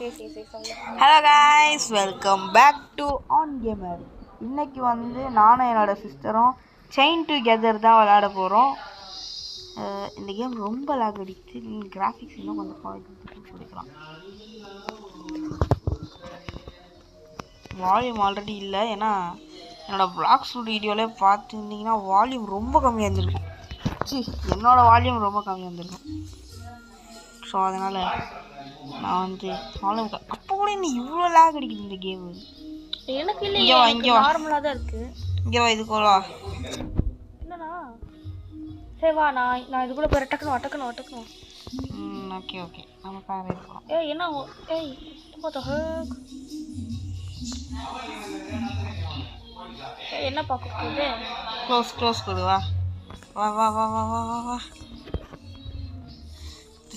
Hello guys, welcome back to on gamer. இன்னைக்கு வந்து நானும் என்னோட சிஸ்டரும் செயின் டுகெதர் தான் விளையாட போகிறோம். இந்த கேம் ரொம்ப லாக் அடிச்சு, கிராஃபிக்ஸ் இன்னும் கொஞ்சம் கொடுக்கலாம். வால்யூம் ஆல்ரெடி இல்லை, ஏன்னா என்னோடய பிளாக்ஸ் வீடியோவிலே பார்த்துருந்தீங்கன்னா வால்யூம் ரொம்ப கம்மியாக இருந்திருக்கும். என்னோடய வால்யூம் ரொம்ப கம்மியாக இருந்திருக்கும். ஸோ அதனால் நான் வந்து அப்போ கூட இன்னும் இவ்வளோ லாக் அடிக்குது இந்த கேமு. எனக்கு இல்லை, இங்கே நார்மலாக தான் இருக்குது. இங்கே வா, இதுக்கு வா. என்னண்ணா? சரி வா, நான் இது கூட போய் டக்குனு. ஓகே ஓகே, நம்ம பேர் இருக்கோம். என்ன என்ன பார்க்க போகுது? க்ளோஸ் கொடு. வா வா வா வா வா வா வா வா.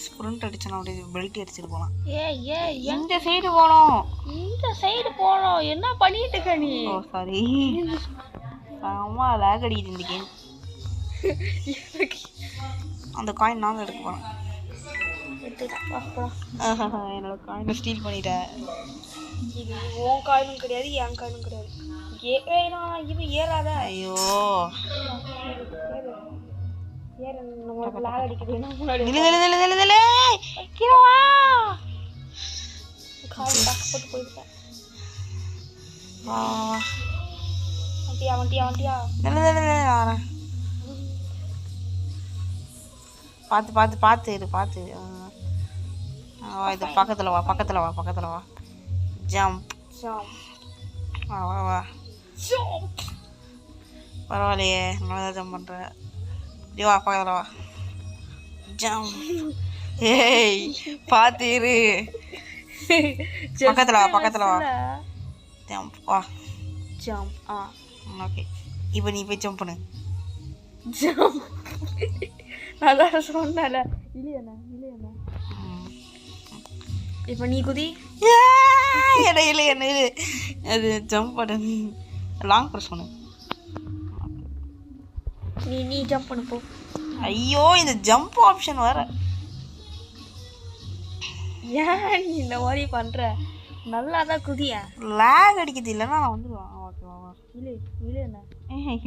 ஸ்ப்ரிண்ட் அடிச்சா அப்படியே பெல்ட் அடிச்சிட்டு போகலாம். இந்த சைடு போகணும். என்ன பண்ணிட்டு இருக்க நீ? ஓ சாரி, அம்மா லாக் அடிக்குது இந்த கேம். அந்த காயின் நான் எடுக்க போகிறேன். என்னோட காயினை ஸ்டீல் பண்ணிட்டேன். இது உன் காயினும் கிடையாது, என் காயினும் கிடையாது. இது ஏறாத. ஐயோ, பார்த்து இது பக்கத்துல வா. ஜம்ப். வா பரவாயில்லையே, நல்லா ஜம்ப் பண்ற. வா பக்கத்துல வா. ஜம்ப். ஏய் பார்த்து இரு. பக்கத்துல வா. ஜம்ப். வா ஜம்ப். ஓகே, இப்போ நீ போய் ஜம்ப் பண்ணு. ஜம்ப். நான் சொன்னல இல்லையா? இப்போ நீ குதி. என்ன அது ஜம்ப் பண்ணு. லாங் ப்ரெஸ் பண்ணு. நீ ஜம்ப் பண்ணு போ. ஐயோ, இந்த ஜம்ப் ஆப்ஷன் வர. ஏன் நீ இந்த மாதிரி பண்ற? நல்லா தான் குதியா. லாக் அடிக்குது, இல்லைன்னா நான் வந்துடுவேன். ஓகே வா. இல்லை என்ன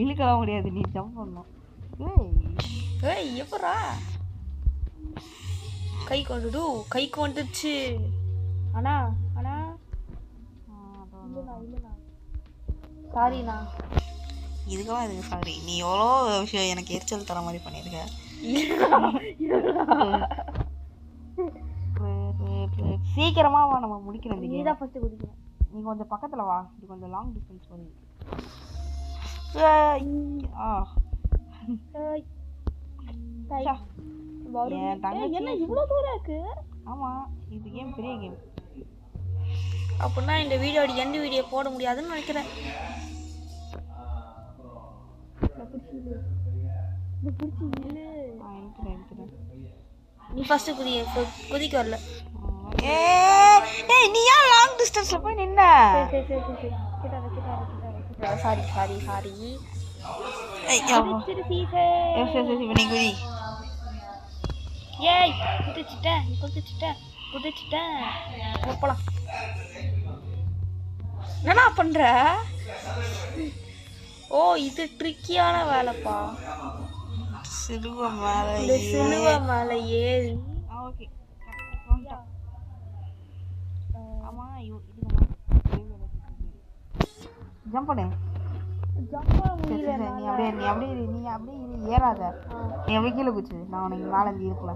இழுக்கலாம் முடியாது, நீ ஜம்ப் பண்ணணும். எப்படா கைக்கு வந்துடுச்சு. அண்ணா இல்லைண்ணா சாரிண்ணா. இதுக்கெல்லாம் இதுக்கு சாரி. நீ எவ்வளோ விஷயம் எனக்கு எரிச்சல் தர மாதிரி பண்ணியிருக்க. சீக்கிரமா வா, நம்ம முடிக்கிறோம். நீ தான் ஃபர்ஸ்ட் குதிக்கணும். நீ கொஞ்சம் பக்கத்துல வா, இது கொஞ்சம் லாங் டிஸ்டன்ஸ் வருது. என்ன இவ்வளோ தூரம் இருக்கு? ஆமா, இது கேம் பெரிய கேம். அப்படின்னா இந்த வீடியோ எந்த வீடியோ போட முடியாதுன்னு நினைக்கிறேன். நீ ஃபர்ஸ்ட் குதிக்க வரல. ஏய் நீ ஏன் லாங் டிஸ்டன்ஸ்ல போய் நின்ன? சாரி. நீ குதி. ஏய் குதிச்சிட்டேன். போலாம். என்ன பண்ற? ஓ, இது ட்ரிக்கியான வேலைப்பா. சிலுவை மேலே ஏறி. ஓகே. ஆமா, ஜம்ப் பண்ணு. நீ அப்படியே ஏறாத. நீ அப்படியே கீழே குச்சி, நான் உனக்கு மேலே இருந்து இருக்கல.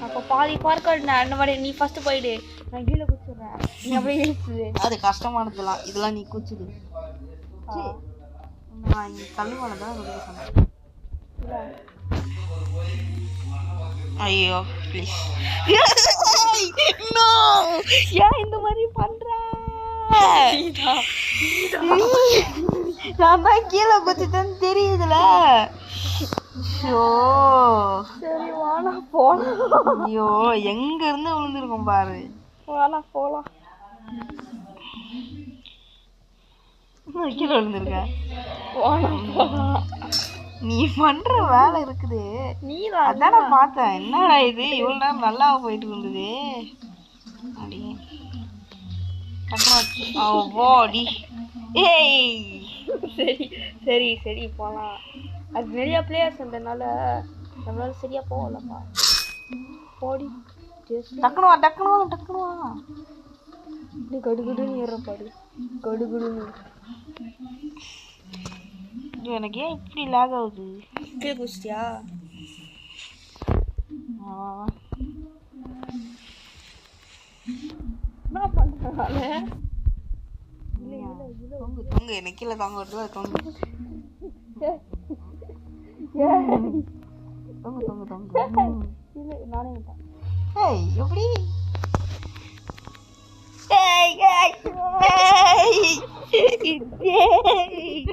அப்போ பாதி பார்க்க அந்த மாதிரி நீ ஃபர்ஸ்ட் போயிடு, நான் கீழே குச்சிடுறேன். நீ அப்படியே இழுத்துது. அது கஷ்டமானதுலாம், இதெல்லாம் நீ குச்சிடு. நான் இங்கே கல்லுவான தான் சொன்னேன். ஐயோ ப்ளீஸ். ஏன் இந்த மாதிரி பண்ற? நான் தான் கீழே குச்சிட்டேன்னு தெரியுதுல. சரி வாடா போலாம். ஐயோ, எங்க இருந்து விழுந்திருக்கோம் பாரு. வாடா போலாம். கீழே விழுந்திருக்க. வாடா போலாம். நீ பண்ற வேலை இருக்குது. நீ அதான் நான் பார்த்தேன். என்னடா இது இவ்வளவு நேரம் நல்லா போயிட்டு இருந்தது அப்படி. போடி. ஏய் சரி சரி சரி போலாம். அது நிறைய பிளேயர்ஸ் இருந்ததுனால நம்மளால சரியா போகலப்பா. போடி டக்குனு வா டக்குனு வா டக்குனு வா. நீ கடுகுடுன்னு ஏற பாடு. கடுகுடுன்னு. எனக்கு ஏன் இப்படி லேக் ஆகுது? கீழே குச்சிட்டியா? வா வா வா. என்ன பண்றானே? தொங்கு தொங்கு எனக்கு கீழே தொங்க வருது தொங்கு. தொங்கு தொங்கு தொங்கு. இல்லை நானே விட்டேன். ஏய் எப்படி? ஏய் ஏய் ஏய்.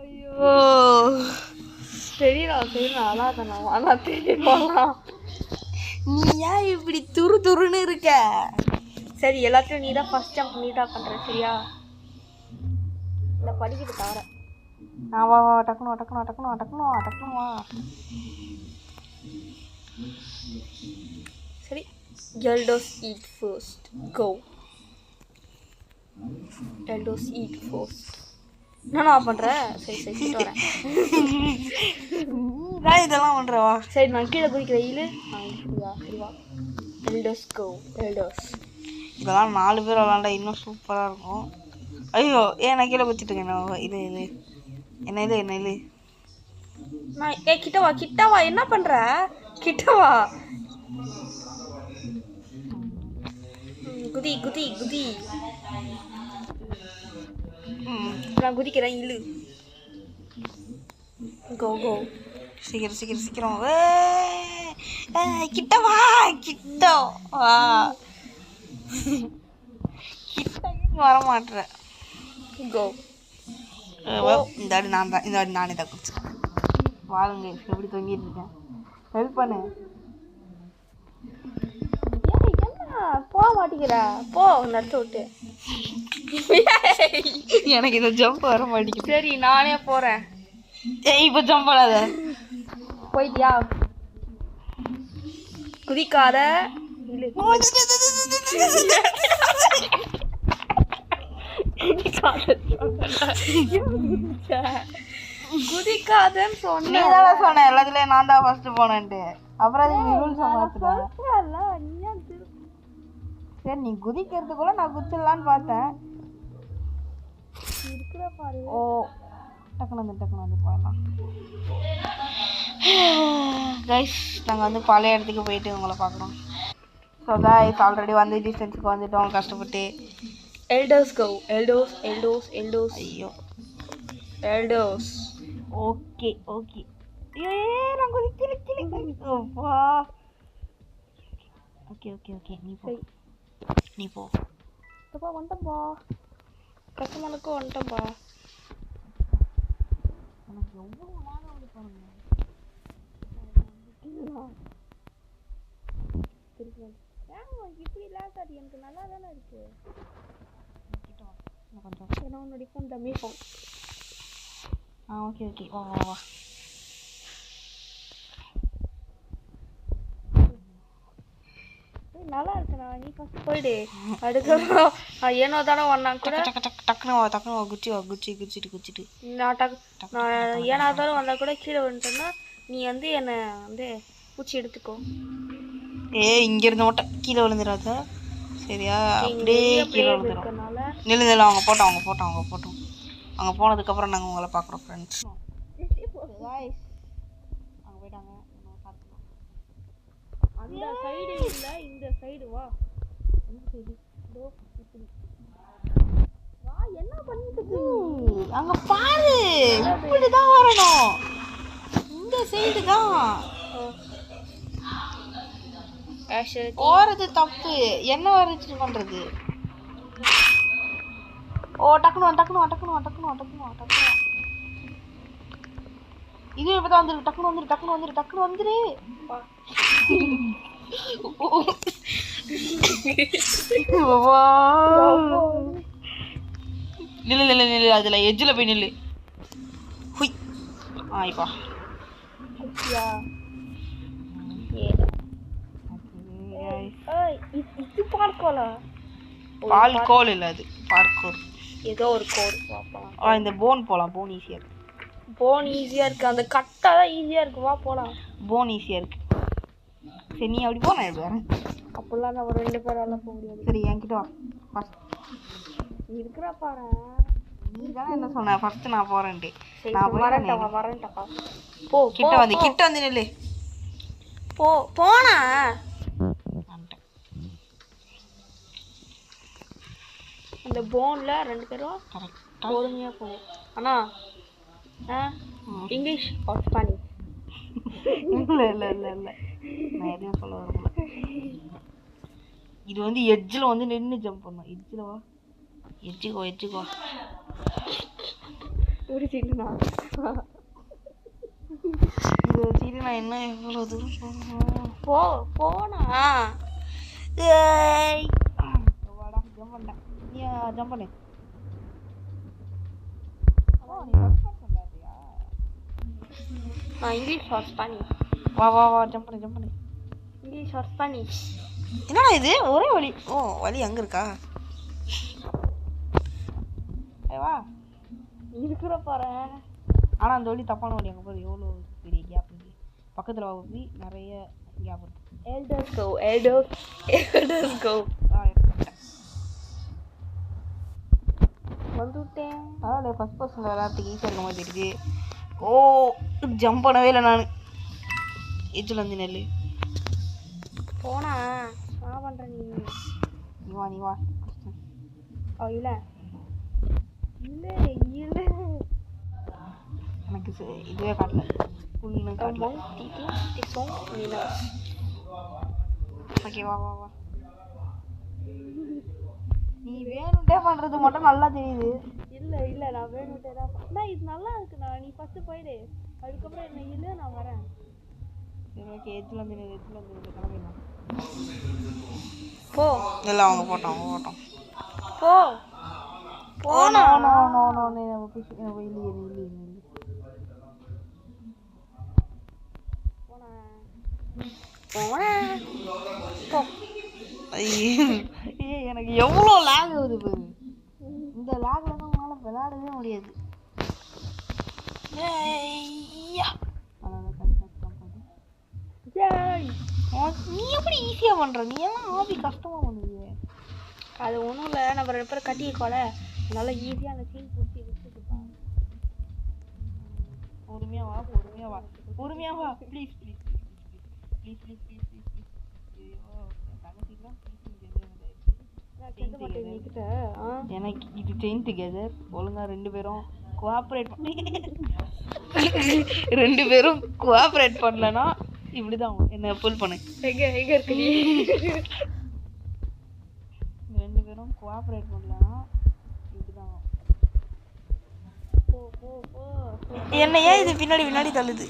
ஐயோ சரிடா சரிடா அதான் ஆனா தெரியுமா? நீ ஏன் இப்படி துரு துருன்னு இருக்க? சரி எல்லாத்தையும் நீ தான் ஃபர்ஸ்ட் ஜம்ப் நீ தான் பண்ற சரியா? இந்த படிக்கிட்டு தவிர வா வா வா டக்குனு வா டக்குனு வா டக்குனு வா டக்குனு வா டக்குனு வா. சரி Eldos eat first go. Eldos eat first. நான் பண்றேன். சரி சரி கிட்ட வரேன். நான் இதெல்லாம் பண்றவா? சரி நான் கீழே குதிக்கிறேன். இழு சரி வா. Eldos go. Eldos. இதெல்லாம் 4 பேர் விளாண்டா இன்னும் சூப்பரா இருக்கும். ஐயோ ஏன் நான் கீழே குத்திட்டுருக்கேன். இது இது என்ன இது என்ன இது? நான் கிட்ட வா என்ன பண்ற? கிட்ட வா. குதி குதி குதி. நான் குதிக்கிறேன். இழு கோ கோ. சீக்கிரம் சீக்கிரம் சீக்கிரம். கிட்ட வா கிட்ட வா. கிட்ட வர மாட்டேற. கோ. இந்த வாட்டி நான் தான் இந்த வாட்டி நானே தான் குடிச்சேன். வாழுங்க எப்படி தொங்கிட்டு இருக்கேன். ஹெல்ப் பண்ணு. என்ன போக மாட்டேங்கிற? போ நடத்த விட்டு. எனக்கு இந்த ஜம்ப் வர மாட்டேங்குது. சரி நானே போறேன். ஏய் இப்போ ஜம்ப் பண்ணாத. போயிட்டியா? குதிக்காத. குதிக்காதன்னு சொன்ன. நீ தானே சொன்ன எல்லாத்துலயும் நான் தான் ஃபர்ஸ்ட் போனேன்ட்டு. அப்புறம் அது நீ ரூல்ஸ் மாத்துறேன். சரி நீ குதிக்கிறதுக்குள்ள நான் குதிச்சிடலான்னு பார்த்தேன். ஓ டக்குனு வந்து போயிடலாம். கைஸ் நாங்கள் வந்து பழைய இடத்துக்கு போயிட்டு உங்களை பார்க்குறோம். ஸோ கைஸ் ஆல்ரெடி வந்து டிஸ்டன்ஸுக்கு வந்துட்டோம் கஷ்டப்பட்டு. Eldos go. Eldos. ஐயோ Eldos. Okay okay. நான் குதிக்கிறேன். அப்பா ஓகே ஓகே ஓகே நீ போ. அப்பா வந்துட்டம்பா. கஷ்டமானுக்கு வந்துட்டம்பா. எனக்கு எவ்வளோ நேரம் வந்து பாருங்க. இப்படி லேட்டாடி எனக்கு நல்லா தானே இருக்கு. கொஞ்சம் ஏன்னா உன்னுடைய phone dummy phone. Okay okay வா வா வா. நல்லா இருக்குண்ணா. நீ ஃபர்ஸ்ட் போயிடு. அதுக்கப்புறம் ஏனோ தானே வந்தா கூட டக்குனு வா குச்சிட்டு நான் ஏனாதாலும் வந்தா கூட கீழே வந்துட்டேன்னா நீ வந்து என்னை வந்து பூச்சி எடுத்துக்கோ. இங்க இருந்து மட்டும் கீழே விழுந்துடாத சரியா? அப்படியே கீழே விழுந்துடும். நில்லு அவங்க போட்டோம். அங்கே போனதுக்கப்புறம் நாங்கள் உங்களை பார்க்குறோம் ஃப்ரெண்ட்ஸ். அங்கே போயிட்டாங்க. அந்த சைடு இல்லை இந்த சைடு வா. இந்த சைடு வா. என்ன பண்ணிட்டு இருக்கு? அங்கே பாரு இப்படிதான் வரணும். இந்த சைடு தான் போறது தப்பு. என்ன வரைச்சு பண்றது? ஓ டக்குனு இது இப்பதான் வந்துரு. டக்குனு வந்துரு. நில்லு நில்லு நில்லு அதில் எஜ்ஜில் போய் நில்லு. ஹுய் இப்போ குட்டியா இது பார்க்கோலா பால் கோல் இல்லை அது பார்க்கோர். ஏதோ ஒரு கோடு பார்க்கலாம். இந்த போன் போகலாம். போன் ஈஸியாக இருக்கு. போன் ஈஸியாக இருக்குது. அந்த கட்டை தான் ஈஸியாக இருக்குது. வா போகலாம். போன் ஈஸியாக இருக்கு. சரி நீ அப்படி போனா எப்படி வரேன்? அப்படிலாம் நம்ம 2 பேரால போக முடியாது. சரி என்கிட்ட வா ஃபர்ஸ்ட். நீ இருக்கிற பாரு. நீ தானே என்ன சொன்ன ஃபர்ஸ்ட் நான் போறேன்ட்டு. நான் வரேன்டா. போ கிட்ட வந்து நில்லு. போனா அந்த போன்ல 2 பேரும் பொறுமையா போகும். ஆனா இங்கிலீஷ் ஆர் ஸ்பானிஷ்? இல்லை நான் எதையும் சொல்ல வரல. இது வந்து எட்ஜில் வந்து நின்று ஜம்ப் பண்ணும். எட்ஜில் வா. எட்ஜுக்கு வா. இதை வச்சுக்கிட்டு நான் என்ன எவ்வளோ தூரம் போனா வாடா ஜம்ப் பண்ணிட்டேன். நீ ஜம்ப் பண்ணு. English or Spanish? வா ஜம்ப் பண்ணு. English or Spanish? என்னடா இது ஒரே வழி? வழி அங்கே இருக்கா? வா இருக்கிற பாரு. ஆனால் அந்த வழி தப்பான வழி. அங்கே போய் எவ்வளோ பெரிய கேப் இருக்குது. பக்கத்தில் போய் நிறைய கேப் இருக்கு. elders go. வந்துட்டேன். அதனால் ஃபஸ்ட் பர்சன் விளையாட்டுக்கு ஈஸியாக இருக்க மாதிரி இருக்கு. ஜம்ப் பண்ணவே இல்லை நான். எஜ்ஜில் வந்து நெல் போனா நான் பண்ணுறேன். நீ வா. இல்லை எனக்கு இதுவே காட்டல. ஓகே வா நீ வேணும்ட்டே பண்ணுறது மட்டும் நல்லா தெரியுது. இல்லை நான் வேணும்ட்டே தான். இது நல்லா இருக்குண்ணா. நீ ஃபஸ்ட்டு போயிடு. அதுக்கப்புறம் என்ன இல்லை நான் வரேன். சரி ஓகே. எஜ்ஜில் வந்து கிளம்பிடலாம். போ. இல்லை அவங்க போட்டோம். போ போனா எனக்கு எவ்வளோ லேக் ஆகுது பாரு. இந்த லேக்ல தான் உங்களால் விளையாடவே முடியாது. நீ எப்படி ஈஸியாக பண்ணுற? நீ எல்லாம் ஆபி கஷ்டமாக பண்ணுது. அது ஒன்றும் இல்லை. நம்ம 2 பேரும் கட்டியிருக்கோல, அதனால ஈஸியாக அந்த சீன் பிடிச்சி விட்டுருப்பான். பொறுமையாக வா ப்ளீஸ். எனக்கு இது செயின் டுகெதர். ஒழுங்கா 2 பேரும் கோஆப்ரேட் பண்ணலன்னா இப்படிதான் என்ன புல் பண்ணு. எங்க இருக்கு நீ? 2 பேரும் கோஆப்ரேட் பண்ணலன்னா இப்படிதான். என்ன ஏன் இது பின்னாடி தள்ளுது?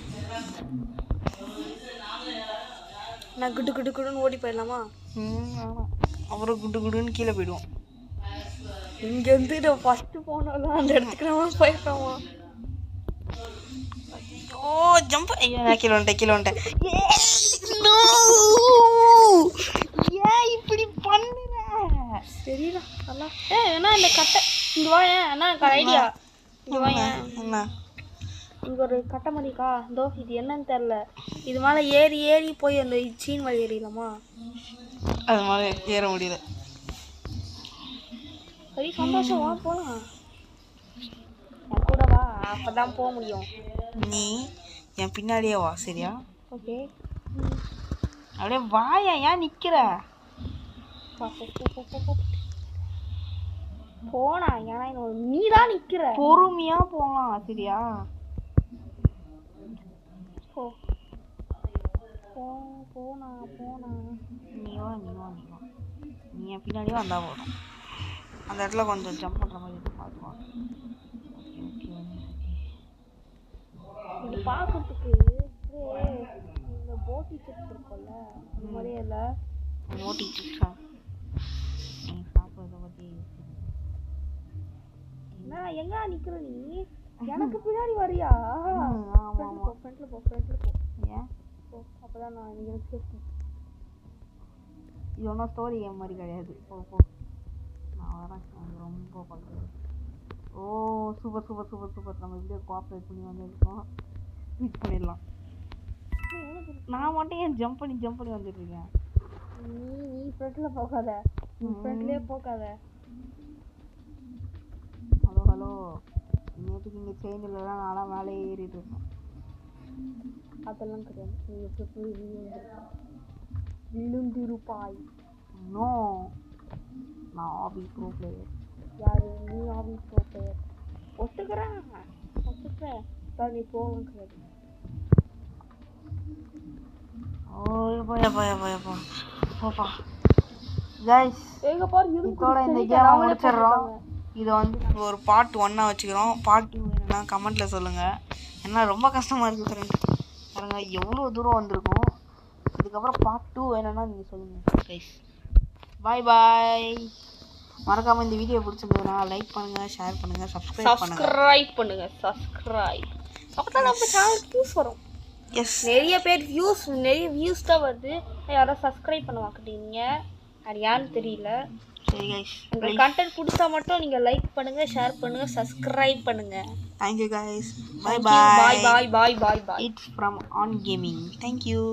நான் குடுன்னு ஓடி போயிடலாமா? ஆமாம். அப்புறம் குடுன்னு கீழே போயிடுவோம். இங்கேருந்து நான் ஃபஸ்ட்டு போனோம்ல அந்த இடத்துக்கு நம்ம போயிடுறோமா? ஜம்ப். ஐயோ நான் கீழே வந்துட்டேன். ஏன் இப்படி பண்ணுற? சரிடா நல்லா. ஏன்னா இந்த கட்டை இங்கே வா. அண்ணா ஐடியா இங்கே வா. என்ன இங்கே ஒரு கட்டை மாதிரிக்கா? இது என்னன்னு தெரில. இது மேலே ஏறி போய் அந்த சீன் வழி ஏறிடலாமா? அது மாதிரி ஏற முடியல. சரி சந்தோஷம். வா போகலாம். என் கூட வா. அப்போ தான் போக முடியும். நீ என் பின்னாடியே வா. சரியா? ஓகே. அப்படியே வாயா. ஏன் நிற்கிற? போனா. ஏன்னா நீ தான் நிற்கிற. பொறுமையாக போகலாம். சரியா? போனா நீ வா. நீ என் பின்னாடியே வந்தால் போதும். அந்த இடத்துல கொஞ்சம் ஜம்ப் பண்ணுற மாதிரி இருக்கும். பார்த்துவா. இது பார்க்கறதுக்கு இந்த போட்டி சிப்ஸ் இருக்கும்ல, அந்த மாதிரியே இல்லை. போட்டி சிப்ஸா? நீ சாப்பிட்றத பற்றி நான் எங்க நிக்கிற நீ எனக்கு பின்னாடி வரியா ஃப்ரண்ட்ல போ ஏன் அப்பதான் நான் எனக்கு சேஃப்டி. இது ஒன்றும் ஸ்டோரி கேம் மாதிரி கிடையாது. போ நான் வரேன். எனக்கு ரொம்ப பார்க்குறது. ஓ சூப்பர் நம்ம இப்படியே கோஆப்ரேட் பண்ணி வந்துருக்கோம். ஸ்வீட் பண்ணிடலாம். நான் மட்டும் ஏன் ஜம்ப் பண்ணி வந்துட்டு இருக்கேன். நீ ஃப்ரண்ட்ல போகாத. நீ ஃப்ரண்ட்லயே போகாத. ஹலோ நேற்றுக்கு இங்கே செயின் இல்லைதான் நானும் மேலே ஏறிட்டு இருக்கேன். அதெல்லாம் கிடையாது. நீ எப்படி போய் விழுந்திருப்பாய். நோ நான் ஆபி ப்ரோ பிளேயர். யாரு நீ? ஆபி ப்ரோ பிளேயர் ஒத்துக்கிறேன். சார் நீ போகணும் கிடையாது. போப்பா கைஸ், இதோட இந்த கேம் முடிச்சிடுறோம். இது வந்து ஒரு பார்ட் 1 வச்சுக்கிறோம். பார்ட் 2 என்னன்னா கமெண்ட்ல சொல்லுங்க. ஏன்னா ரொம்ப கஷ்டமா இருக்கு ஃப்ரெண்ட்ஸ். பாருங்க எவ்வளோ தூரம் வந்திருக்கும். இதுக்கப்புறம் பார்ட் 2 வேணும்னா நீங்கள் சொல்லுங்கள் கைஸ். பாய். மறக்காமல் இந்த வீடியோ பிடிச்சிருந்ததுன்னா லைக் பண்ணுங்கள், ஷேர் பண்ணுங்கள், சப்ஸ்கிரைப் பண்ணுங்கள். அப்போ தான் நம்ம சேனலுக்கு வியூஸ் வரும். எஸ், நிறைய வியூஸ் தான் வருது. யாரும் சப்ஸ்கிரைப் பண்ண மாட்டேங்கிறீங்க. அது யாருன்னு தெரியல. சரி கைஸ், உங்கள் கண்டென்ட் பிடிச்சா மட்டும் நீங்கள் லைக் பண்ணுங்கள், ஷேர் பண்ணுங்கள், சப்ஸ்கிரைப் பண்ணுங்கள். Thank you guys. Bye. Bye. It's from On Gaming. Thank you.